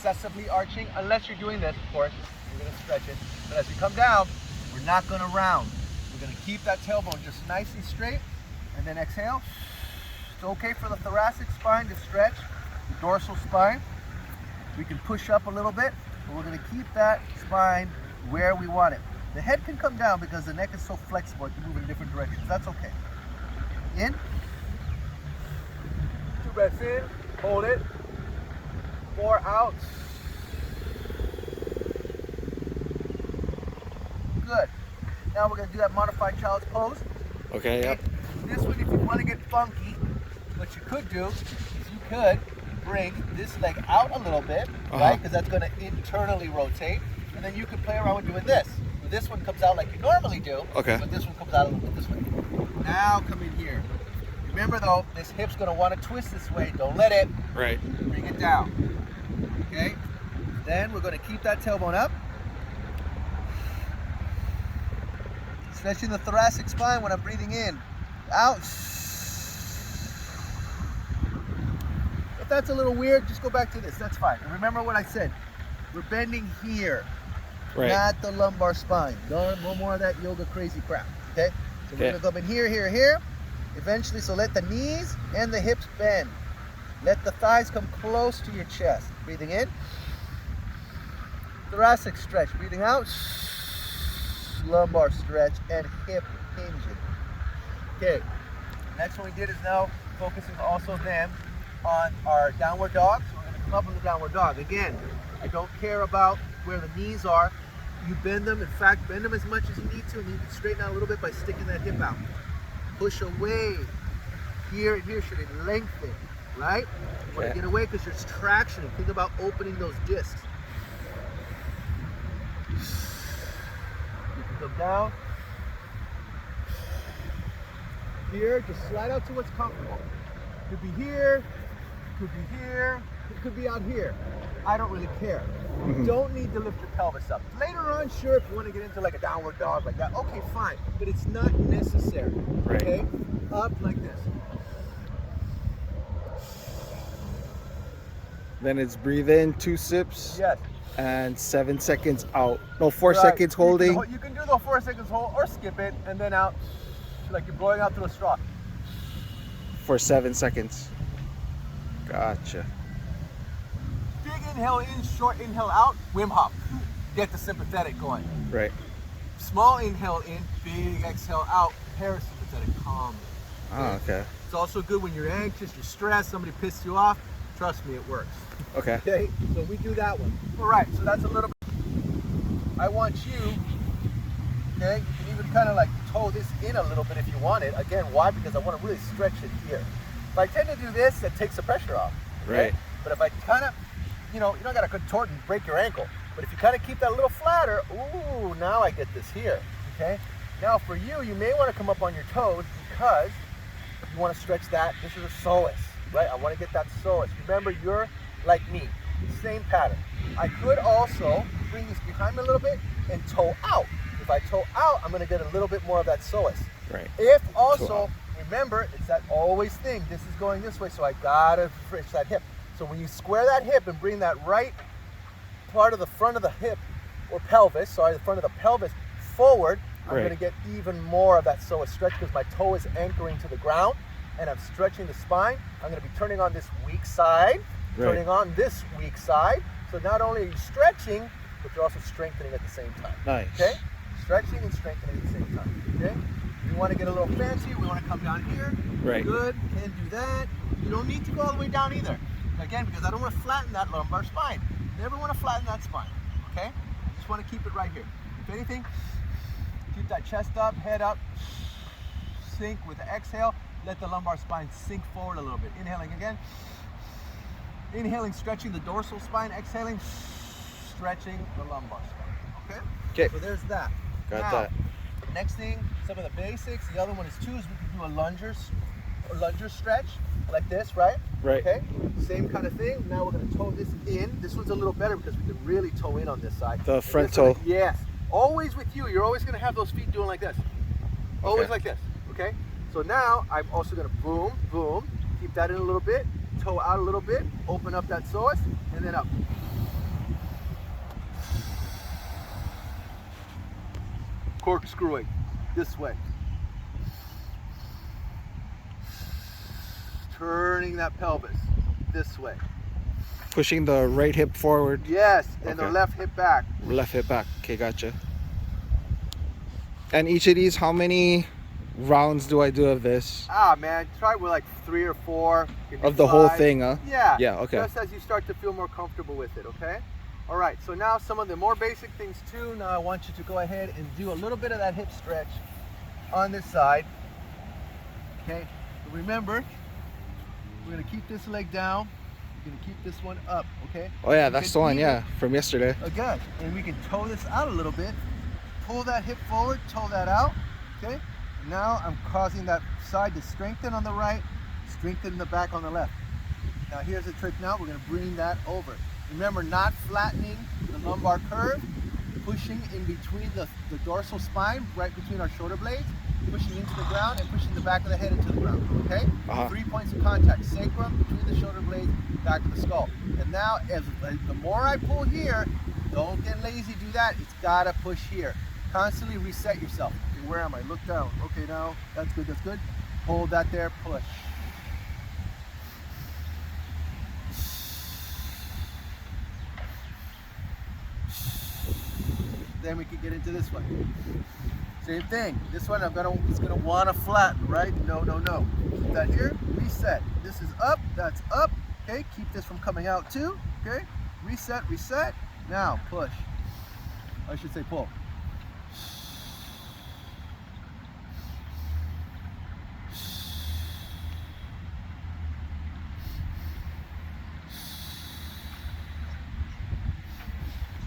excessively arching, unless you're doing this, of course, you're gonna stretch it. But as we come down, we're not gonna round. We're gonna keep that tailbone just nice and straight, and then exhale. It's okay for the thoracic spine to stretch, the dorsal spine. We can push up a little bit, but we're gonna keep that spine where we want it. The head can come down because the neck is so flexible, it can move in different directions. That's okay. In. 2 breaths in, hold it. 4 out. Good. Now we're gonna do that modified child's pose. Okay, yep. This one, if you wanna get funky, what you could do is you could bring this leg out a little bit, right? Because that's gonna internally rotate. And then you can play around with doing this. So this one comes out like you normally do, okay, but this one comes out a little bit this way. Now come in here. Remember though, this hip's gonna wanna twist this way. Don't let it. Right. Bring it down. Okay? Then we're gonna keep that tailbone up. Stretching the thoracic spine when I'm breathing in. Out. If that's a little weird, just go back to this. That's fine. And remember what I said. We're bending here, right, not the lumbar spine. No more of that yoga crazy crap. Okay? So we're gonna come in here, here, here. Eventually, so let the knees and the hips bend. Let the thighs come close to your chest. Breathing in. Thoracic stretch. Breathing out. Lumbar stretch and hip hinging. Okay. Next one we did is now focusing also then on our downward dog. So we're going to come up with the downward dog. Again, I don't care about where the knees are. You bend them. In fact, bend them as much as you need to, and you can straighten out a little bit by sticking that hip out. Push away. Here and here should it lengthen, right? You want to get away because there's traction. Think about opening those discs. You can come down. Here, just slide out to what's comfortable. Could be here, could be here, it could be out here. I don't really care. You don't need to lift your pelvis up. Later on, sure, if you want to get into like a downward dog like that, okay, fine. But it's not necessary, okay? Up like this. Then it's breathe in, 2 sips. Yes. And 7 seconds out. No, 4 seconds holding. You can do the 4 seconds hold or skip it and then out like you're blowing out through a straw. For 7 seconds. Gotcha. Big inhale in, short inhale out, Wim Hof. Get the sympathetic going. Right. Small inhale in, big exhale out, parasympathetic, calm. Oh, okay. It's also good when you're anxious, you're stressed, somebody pissed you off. Trust me, it works. Okay. Okay, so we do that one. All right, so that's a little bit. I want you, okay, you can even kind of like toe this in a little bit if you want it. Again, why? Because I want to really stretch it here. If I tend to do this, that takes the pressure off. Okay? Right. But if I kind of, you don't got to contort and break your ankle. But if you kind of keep that a little flatter, ooh, now I get this here, okay? Now for you, you may want to come up on your toes because you want to stretch that. This is a psoas, right? I want to get that psoas. Remember, you're like me, same pattern. I could also bring this behind me a little bit and toe out. If I toe out, I'm going to get a little bit more of that psoas. Right. If also, remember, it's that always thing. This is going this way, so I got to stretch that hip. So when you square that hip and bring that right part of the front of the hip or pelvis, the front of the pelvis forward, I'm going to get even more of that psoas stretch because my toe is anchoring to the ground and I'm stretching the spine. I'm going to be turning on this weak side, turning on this weak side. So not only are you stretching, but you're also strengthening at the same time. Nice. Okay? Stretching and strengthening at the same time. Okay? We want to get a little fancy. We want to come down here. Right. Good. Can do that. You don't need to go all the way down either. Again, because I don't want to flatten that lumbar spine. Never want to flatten that spine. Okay? Just want to keep it right here. If anything, keep that chest up, head up, sink with the exhale. Let the lumbar spine sink forward a little bit. Inhaling again. Inhaling, stretching the dorsal spine. Exhaling, stretching the lumbar spine. Okay? So there's that. Got that. Next thing, some of the basics. The other one is too, is we can do a lunger stretch like this, right? Right. Okay. Same kind of thing. Now we're going to toe this in. This one's a little better because we can really toe in on this side. The front toe. Yes. Always with you. You're always going to have those feet doing like this. Always like this. Okay. So now I'm also going to boom, boom. Keep that in a little bit. Toe out a little bit. Open up that psoas, and then up. corkscrewing this way. Turning that pelvis this way. Pushing the right hip forward, Yes, and the Okay. left hip back. left hip back. Okay, gotcha. And each of these, how many rounds do I do of this? Ah, man, try with like 3 or 4. You can Of do the whole 5. thing, huh? Yeah. Yeah, okay. Just as you start to feel more comfortable with it, okay? All right, so now some of the more basic things too. Now I want you to go ahead and do a little bit of that hip stretch on this side. Okay, so remember, we're gonna keep this leg down. We're gonna keep this one up, okay? Oh yeah, You that's can the one, even- yeah, from yesterday. Good. And we can toe this out a little bit. Pull that hip forward, toe that out. Okay? Now I'm causing that side to strengthen on the right, strengthen the back on the left. Now here's the trick now. We're going to bring that over. Remember, not flattening the lumbar curve, pushing in between the dorsal spine, right between our shoulder blades, pushing into the ground and pushing the back of the head into the ground. Okay? Uh-huh. 3 points of contact. Sacrum, between the shoulder blades, back of the skull. And now, as the more I pull here, don't get lazy, do that. It's gotta push here. Constantly reset yourself. Okay, where am I? Look down. Okay, now, that's good, that's good. Hold that there, push. Then we can get into this one. Same thing. This one it's gonna wanna flatten, right? No, no, no. Keep that here, reset. This is up, that's up. Okay, keep this from coming out too. Okay, reset, reset. Now push. I should say pull.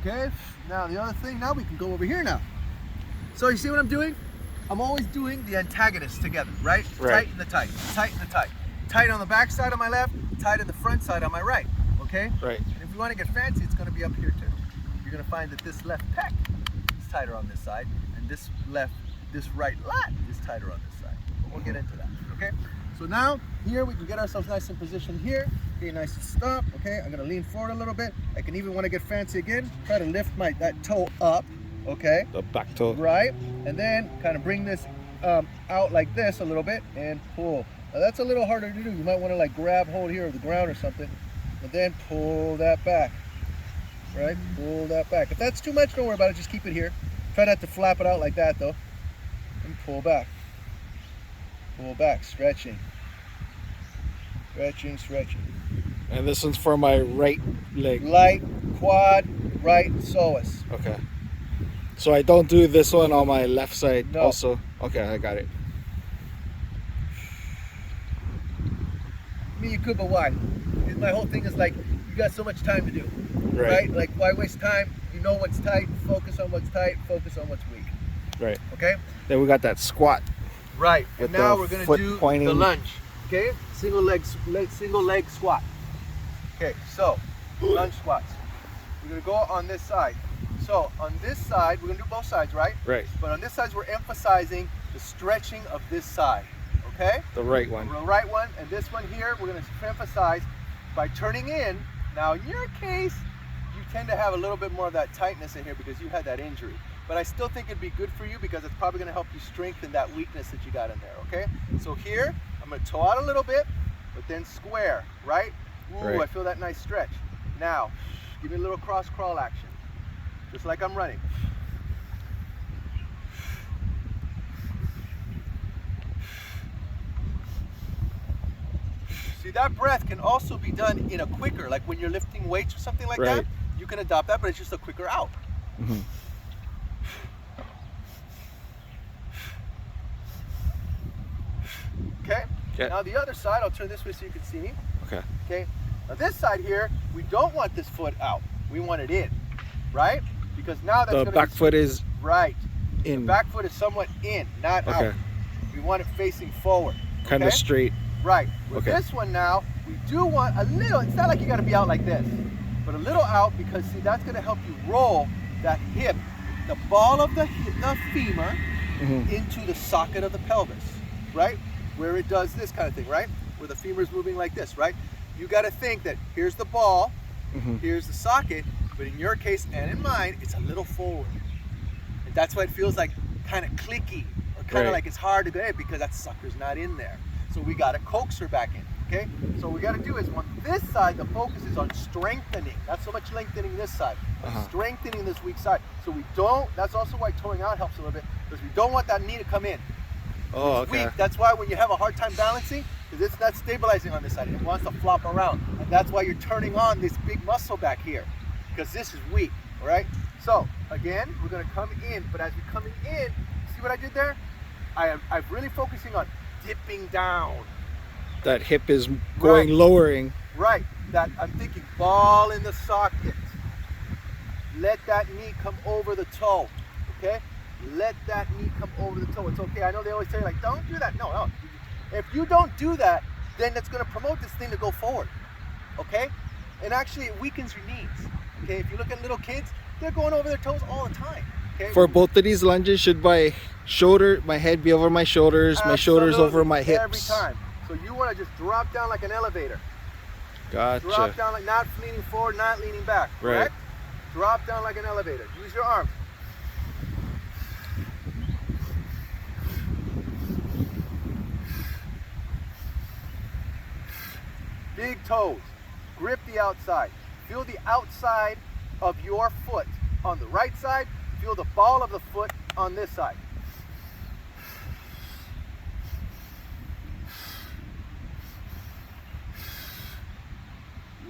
Okay, now the other thing, now we can go over here now. So you see what I'm doing? I'm always doing the antagonists together, right? Right. Tight and the tight, tight and the tight. Tight on the back side on my left, tight on the front side on my right, okay? Right. And if you want to get fancy, it's going to be up here too. You're going to find that this left pec is tighter on this side, and this right lat is tighter on this side. But we'll get into that, okay? So now, here we can get ourselves nice in position here. Okay, nice and stop, okay? I'm going to lean forward a little bit. I can even want to get fancy again. Try to lift that toe up, okay? The back toe. Right, and then kind of bring this out like this a little bit and pull. Now that's a little harder to do. You might want to like grab hold here of the ground or something, and then pull that back. Right, pull that back. If that's too much, don't worry about it. Just keep it here. Try not to flap it out like that though. And pull back. Pull back, stretching. Stretching, stretching. And this one's for my right leg. Light, quad, right psoas. Okay. So I don't do this one on my left side No. also? Okay, I got it. I mean, you could, but why? My whole thing is like, you got so much time to do, Right. right? Like, why waste time? You know what's tight, focus on what's tight, focus on what's weak, Right. okay? Then we got that squat. Right, With and now the we're gonna foot do pointing. the lunge, okay? Single leg squat. Okay, so, lunge squats. We're gonna go on this side. So, on this side, we're gonna do both sides, right? Right. But on this side, we're emphasizing the stretching of this side, okay? The right one. The right one, and this one here, we're going to emphasize by turning in. Now, in your case, you tend to have a little bit more of that tightness in here because you had that injury. But I still think it'd be good for you because it's probably going to help you strengthen that weakness that you got in there, okay? So here, I'm going to toe out a little bit, but then square, right? Ooh, Right. I feel that nice stretch. Now, give me a little cross crawl action, just like I'm running. See, that breath can also be done in a quicker, like when you're lifting weights or something like that. Right. You can adopt that, but it's just a quicker out. Mhm. Okay? Okay. Now the other side, I'll turn this way so you can see me. Okay. Okay? Now this side here, we don't want this foot out. We want it in, right? Because now that's The gonna back be, foot is right. in, The back foot is somewhat in, not Okay. out. We want it facing forward. kind of okay? straight. Right. With Okay. this one now, we do want a little, it's not like you gotta be out like this, but a little out because see, that's gonna help you roll that hip, the ball of the femur Mhm. into the socket of the pelvis, right? Where it does this kind of thing, right? Where the femur is moving like this, right? You gotta think that here's the ball, Mhm. here's the socket, but in your case and in mine, it's a little forward. And that's why it feels like kind of clicky, or kind of Right. like it's hard to get because that sucker's not in there. So we got to coax her back in. Okay, so what we got to do is on this side, the focus is on strengthening, not so much lengthening this side, but strengthening this weak side. So we don't, that's also why toeing out helps a little bit, because we don't want that knee to come in. Oh, It's okay. weak. That's why when you have a hard time balancing, because it's not stabilizing on this side, it wants to flop around. And that's why you're turning on this big muscle back here, because this is weak, all right? So again, we're gonna come in, but as we're coming in, see what I did there? I'm really focusing on dipping down. That hip is going Right. lowering. Right, that I'm thinking ball in the socket. Let that knee come over the toe, okay? Let that knee come over the toe. It's okay. I know they always say like, don't do that. No, no. If you don't do that, then it's gonna promote this thing to go forward, okay? And actually it weakens your knees, okay? If you look at little kids, they're going over their toes all the time, okay? For both of these lunges, should my head be over my shoulders, my shoulders over my Absolutely, hips? every time. So you wanna just drop down like an elevator. Gotcha. Drop down like not leaning forward, not leaning back. Right. Correct? Drop down like an elevator. Use your arms. Big toes. Grip the outside. Feel the outside of your foot on the right side. Feel the ball of the foot on this side.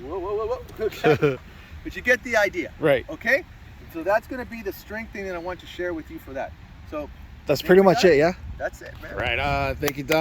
Whoa, whoa, whoa, whoa. Okay. But you get the idea. Right. Okay? So that's going to be the strength thing that I want to share with you for that. So That's think pretty we much got it, yeah? that's it, man. Right on. Thank you, Don.